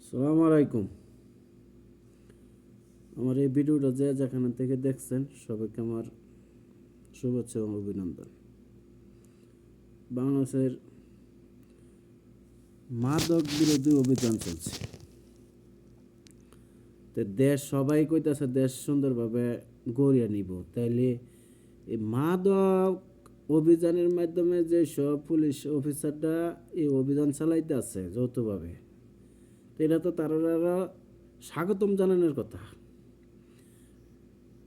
সালাম আলাইকুম। আমার এই ভিডিওটা যেখানে থেকে দেখছেন সবাইকে আমার শুভেচ্ছা এবং অভিনন্দন। বাংলাদেশের মাদক বিরোধী অভিযান চলছে, তো দেশ সবাই কইতাছে দেশ সুন্দরভাবে গড়িয়ে নিব। তাইলে এই মাদক অভিযানের মাধ্যমে যে সব পুলিশ অফিসাররা এই অভিযান চালাইতে আছে যৌথভাবে, তো এটা তো তারা স্বাগতম জানানোর কথা।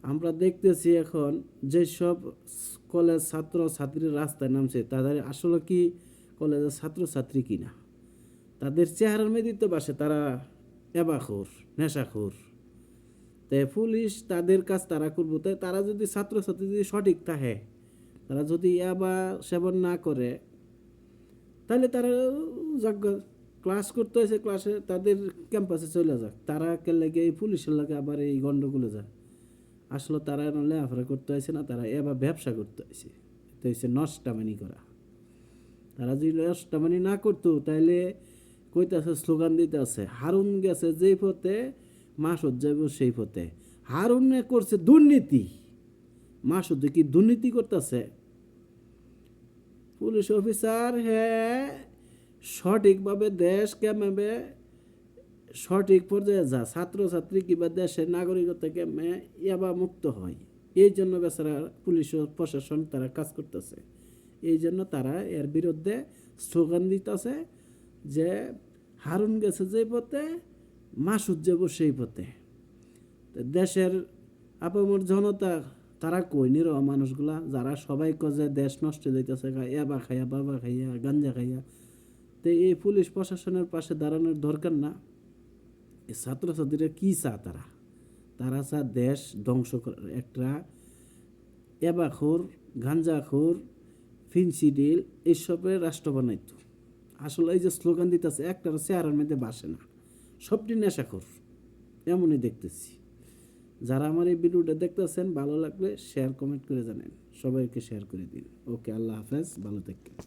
আমরা দেখতেছি এখন যেসব কলেজ ছাত্র ছাত্রীর রাস্তায় নামছে তাদের আসলে কি কলেজের ছাত্র ছাত্রী কিনা, তাদের চেহারার মেদিতে বাসে তারা এবাখোর নেশাখোর। তাই পুলিশ তাদের কাজ তারা করবো, তাই তারা যদি ছাত্রছাত্রী যদি সঠিক থাকে, তারা যদি এবা সেবন না করে, তাহলে তারা ক্লাস করতে হয়েছে ক্লাসে তাদের ক্যাম্পাসে চলে যাক। তারা কে লাগে এই পুলিশের লাগে আবার এই গণ্ডগোলে যায়। আসলে তারা লেখাপড়া করতে হয়েছে না, তারা এবার ব্যবসা করতে হয়েছে। এটা হচ্ছে নষ্টামানি করা। তারা যদি নষ্টামানি না করতো তাহলে কইতাছে স্লোগান দিতে আছে হারুন গেছে যেই পথে মাসুদ যাইব সেই পথে। হারুনে করছে দুর্নীতি, মাসুদ কি দুর্নীতি করতেছে? পুলিশ অফিসার হ্যাঁ সঠিকভাবে দেশ কেমবে সঠিক পর্যায়ে যা ছাত্রছাত্রী কিংবা দেশের নাগরিকতা কেমে ইয়াবা মুক্ত হয়, এই জন্য বেচারা পুলিশ প্রশাসন তারা কাজ করতেছে। এই জন্য তারা এর বিরুদ্ধে স্লোগান দিতেছে যে হারুন গেছে যে পথে মাসুদ যাব সেই পথে। দেশের আপামর জনতা তারা কই নিরহ মানুষগুলা যারা সবাই কজে দেশ নষ্ট যাইতেছে, এবা খাইয়া বাবা খাইয়া গাঞ্জা খাইয়া। তো এই পুলিশ প্রশাসনের পাশে দাঁড়ানোর দরকার না? এই ছাত্রছাত্রীরা কী চা তারা তারা চা দেশ ধ্বংস করার একটা এবাখোর গাঞ্জাখোর ফিনসিডিল এইসবের রাষ্ট্র বানাইতো। আসলে এই যে স্লোগান দিতেছে একটার চেহারার মধ্যে বাসে না, সবটি নেশাখোর এমনই দেখতেছি। যারা আমার এই ভিডিওটা দেখতেছেন ভালো লাগলে শেয়ার কমেন্ট করে জানেন, সবাইকে শেয়ার করে দিন। ওকে, আল্লাহ হাফেজ, ভালো থাকবেন।